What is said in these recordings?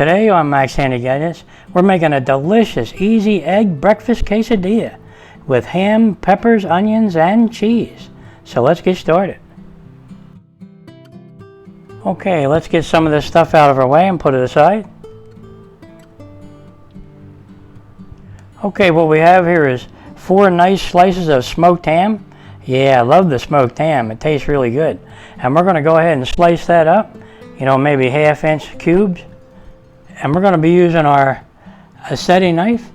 Today on Max Handy Gadgets, we're making a delicious, easy egg breakfast quesadilla with ham, peppers, onions, and cheese. So let's get started. Okay, let's get some of this stuff out of our way and put it aside. Okay, what we have here is 4 nice slices of smoked ham. Yeah, I love the smoked ham. It tastes really good. And we're going to go ahead and slice that up, maybe 1/2 inch cubes. And we're going to be using our Asadero knife.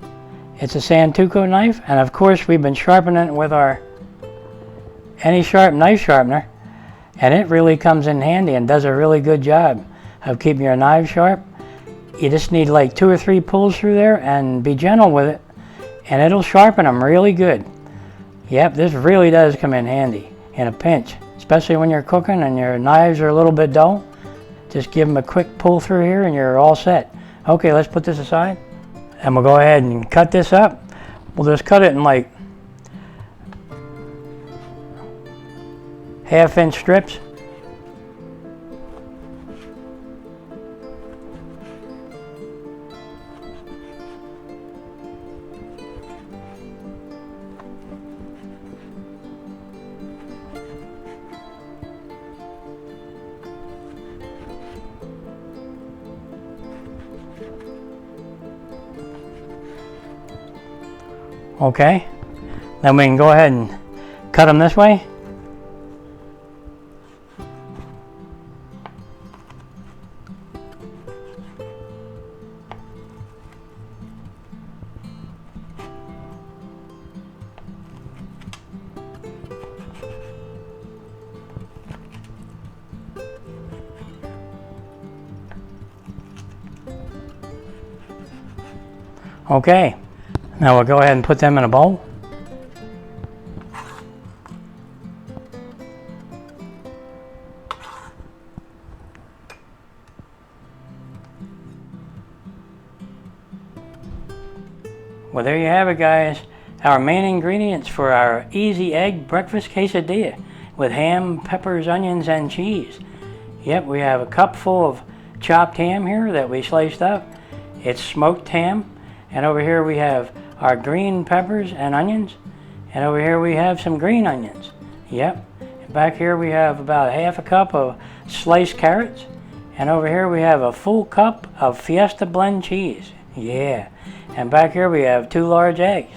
It's a Santoku knife, and of course we've been sharpening it with our Any Sharp knife sharpener, and it really comes in handy and does a really good job of keeping your knife sharp. You just need like 2 or 3 pulls through there and be gentle with it, and it'll sharpen them really good. Yep, this really does come in handy in a pinch, especially when you're cooking and your knives are a little bit dull. Just give them a quick pull through here and you're all set. Okay, let's put this aside and we'll go ahead and cut this up. We'll just cut it in like 1/2 inch strips. Okay, then we can go ahead and cut them this way. Okay. Now we'll go ahead and put them in a bowl. Well, there you have it, guys. Our main ingredients for our easy egg breakfast quesadilla with ham, peppers, onions, and cheese. Yep, we have a cup full of chopped ham here that we sliced up. It's smoked ham. And over here we have our green peppers and onions, and over here we have some green onions. Yep. And back here we have about 1/2 cup of sliced carrots, and over here we have a full cup of Fiesta Blend cheese. Yeah. And back here we have 2 large eggs.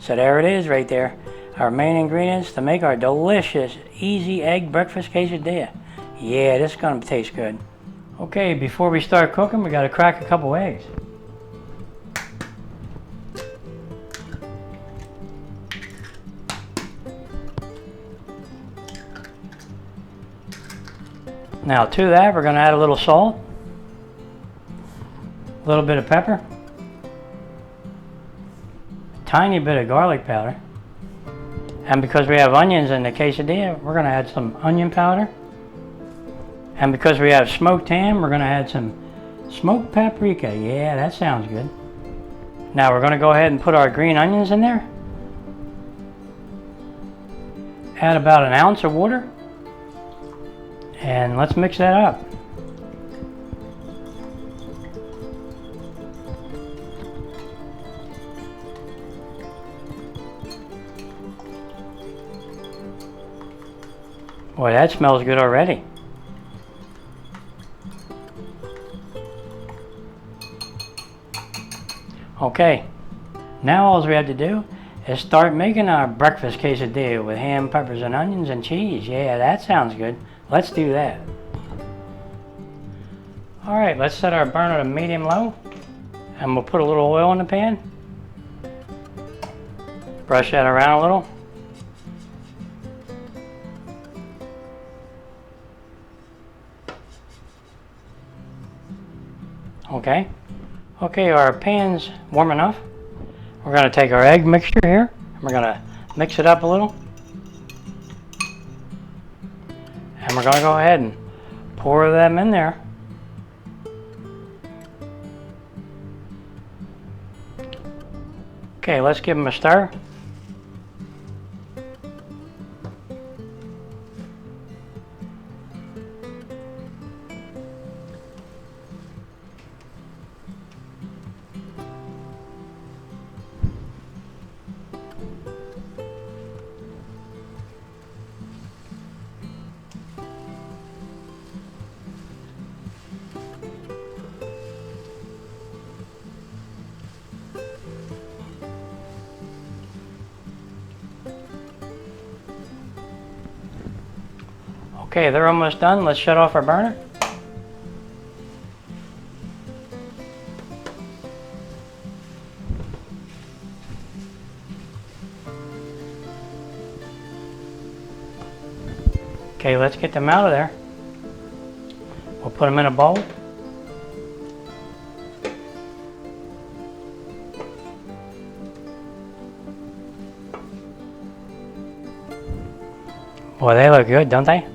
So there it is right there, our main ingredients to make our delicious easy egg breakfast quesadilla. Yeah, this is going to taste good. Okay, before we start cooking, we got to crack a couple eggs. Now to that, we're going to add a little salt, a little bit of pepper, a tiny bit of garlic powder, and because we have onions in the quesadilla, we're going to add some onion powder, and because we have smoked ham, we're going to add some smoked paprika. Yeah, that sounds good. Now we're going to go ahead and put our green onions in there, add about 1 ounce of water, and let's mix that up. Boy, that smells good already. Okay, now all we have to do is start making our breakfast quesadilla with ham, peppers, and onions and cheese. Yeah, that sounds good. Let's do that. Alright, let's set our burner to medium-low, and we'll put a little oil in the pan. Brush that around a little. Okay. Okay, our pan's warm enough. We're going to take our egg mixture here, and we're going to mix it up a little. And we're going to go ahead and pour them in there. Okay, let's give them a stir. Okay, they're almost done. Let's shut off our burner. Okay, let's get them out of there. We'll put them in a bowl. Boy, they look good, don't they?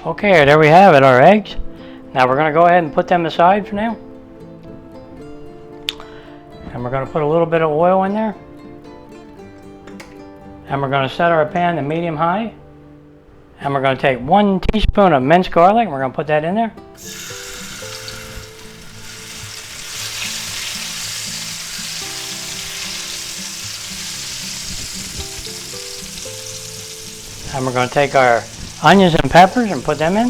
Okay, there we have it, our eggs. Now we're going to go ahead and put them aside for now. And we're going to put a little bit of oil in there. And we're going to set our pan to medium high. And we're going to take 1 teaspoon of minced garlic. And we're going to put that in there. And we're going to take our onions and peppers and put them in.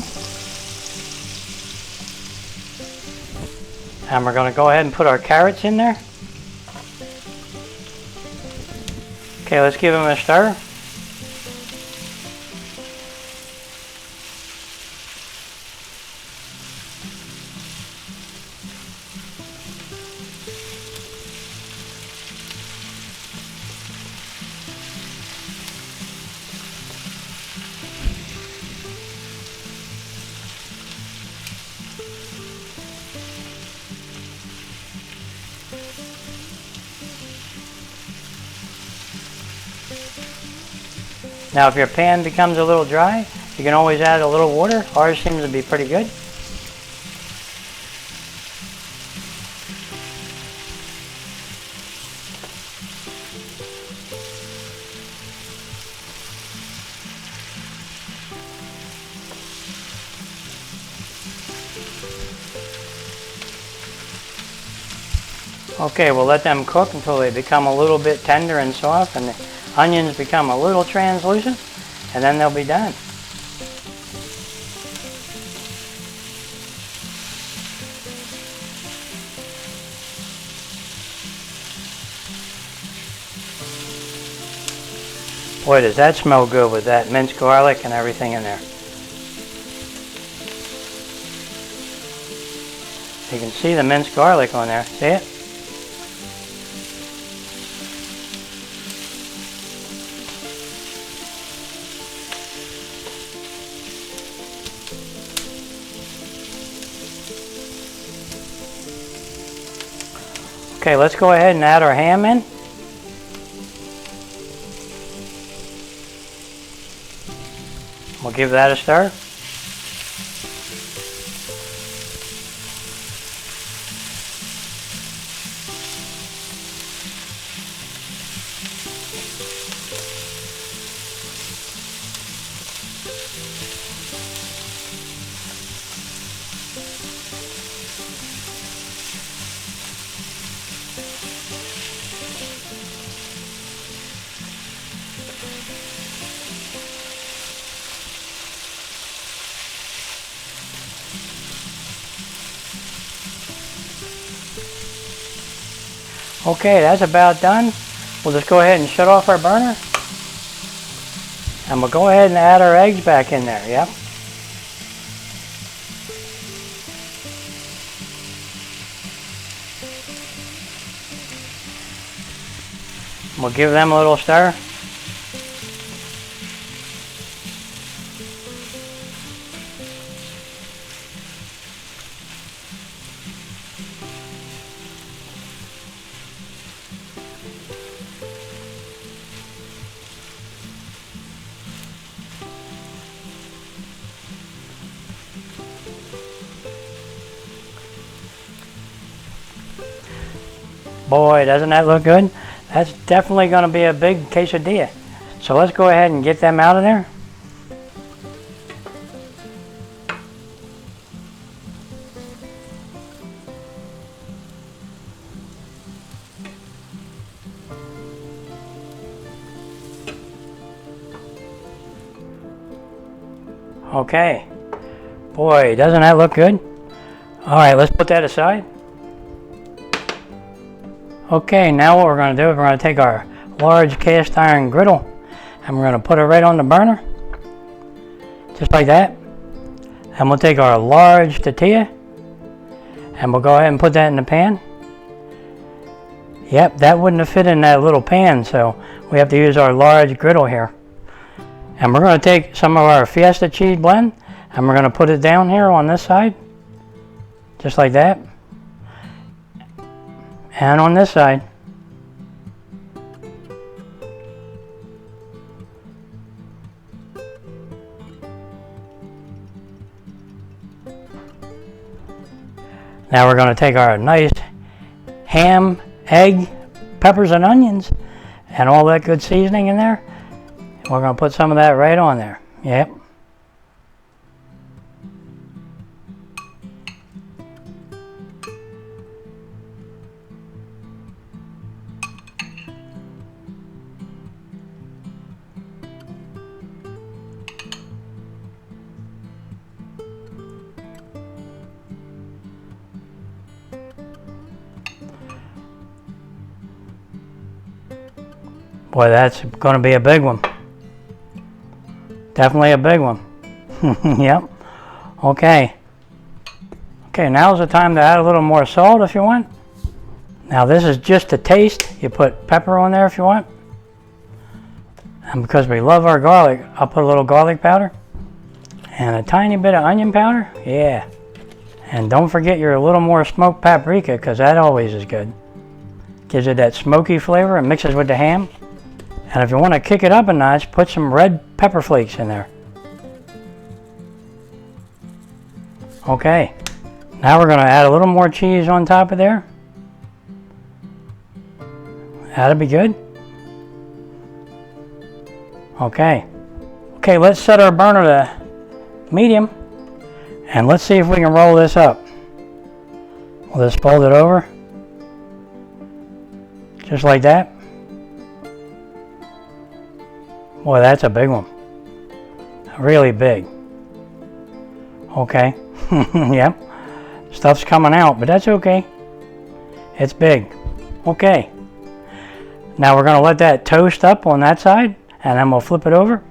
And we're going to go ahead and put our carrots in there. Okay, let's give them a stir. Now if your pan becomes a little dry, you can always add a little water. Ours seems to be pretty good. Okay, we'll let them cook until they become a little bit tender and soft and the onions become a little translucent, and then they'll be done. Boy, does that smell good with that minced garlic and everything in there. You can see the minced garlic on there. See it? Okay, let's go ahead and add our ham in. We'll give that a stir. Okay, that's about done. We'll just go ahead and shut off our burner. And we'll go ahead and add our eggs back in there, yep. We'll give them a little stir. Boy, doesn't that look good? That's definitely going to be a big quesadilla. So let's go ahead and get them out of there. Okay. Boy, doesn't that look good? All right, let's put that aside. Okay, now what we're going to do is we're going to take our large cast iron griddle and we're going to put it right on the burner. Just like that. And we'll take our large tortilla and we'll go ahead and put that in the pan. Yep, that wouldn't have fit in that little pan, so we have to use our large griddle here. And we're going to take some of our Fiesta cheese blend and we're going to put it down here on this side, just like that. And on this side. Now we're going to take our nice ham, egg, peppers and onions and all that good seasoning in there. And we're going to put some of that right on there. Yep. Boy, that's going to be a big one. Definitely a big one. Yep. Okay. Okay, now's the time to add a little more salt if you want. Now this is just to taste. You put pepper on there if you want. And because we love our garlic, I'll put a little garlic powder. And a tiny bit of onion powder. Yeah. And don't forget your little more smoked paprika, because that always is good. Gives it that smoky flavor and mixes with the ham. And if you want to kick it up a notch, put some red pepper flakes in there. Okay, now we're going to add a little more cheese on top of there. That'll be good. Okay. Okay, let's set our burner to medium. And let's see if we can roll this up. We'll just fold it over. Just like that. Boy, that's a big one. Really big. Okay. Yep. Stuff's coming out, but that's okay. It's big. Okay. Now we're going to let that toast up on that side, and then we'll flip it over.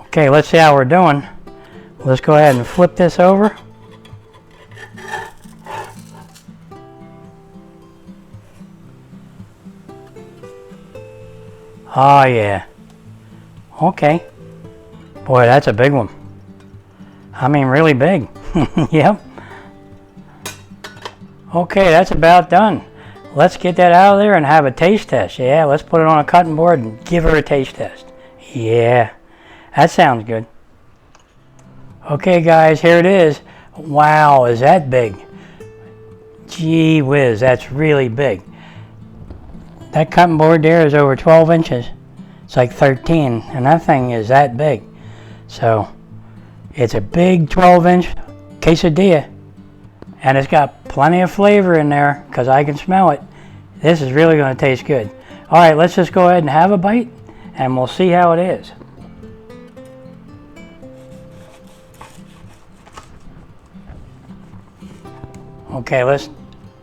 Okay, let's see how we're doing. Let's go ahead and flip this over. Oh, yeah. Okay. Boy, that's a big one. I mean, really big. Yep. Okay, that's about done. Let's get that out of there and have a taste test. Yeah, let's put it on a cutting board and give her a taste test. Yeah, that sounds good. Okay, guys, here it is. Wow, is that big? Gee whiz, that's really big. That cutting board there is over 12 inches. It's like 13, and that thing is that big. So, it's a big 12-inch quesadilla. And it's got plenty of flavor in there, because I can smell it. This is really going to taste good. Alright, let's just go ahead and have a bite, and we'll see how it is. Okay, let's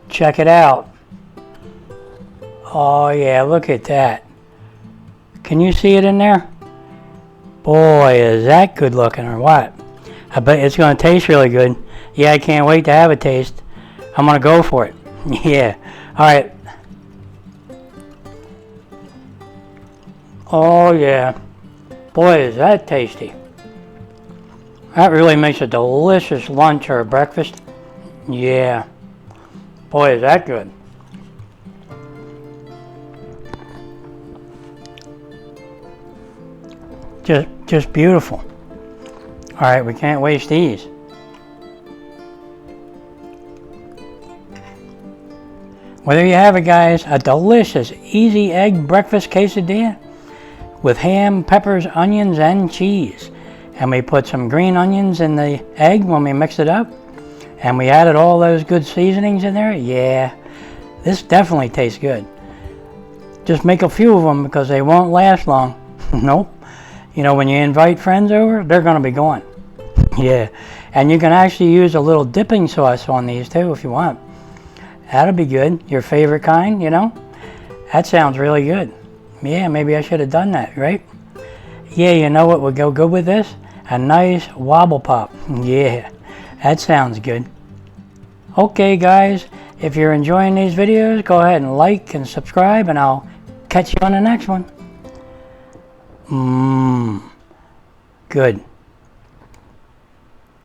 check it out. Oh yeah, look at that. Can you see it in there? Boy, is that good looking or what? I bet it's going to taste really good. Yeah, I can't wait to have a taste. I'm going to go for it. Yeah. Alright. Oh yeah. Boy, is that tasty. That really makes a delicious lunch or breakfast. Yeah. Boy, is that good. Just beautiful. Alright, we can't waste these. Well, there you have it, guys. A delicious, easy egg breakfast quesadilla with ham, peppers, onions, and cheese. And we put some green onions in the egg when we mixed it up. And we added all those good seasonings in there. Yeah, this definitely tastes good. Just make a few of them because they won't last long. Nope. You know, when you invite friends over, they're going to be gone. Yeah. And you can actually use a little dipping sauce on these too if you want. That'll be good. Your favorite kind, you know? That sounds really good. Yeah, maybe I should have done that, right? Yeah, you know what would go good with this? A nice wobble pop. Yeah. That sounds good. Okay guys, if you're enjoying these videos, go ahead and like and subscribe, and I'll catch you on the next one. Good.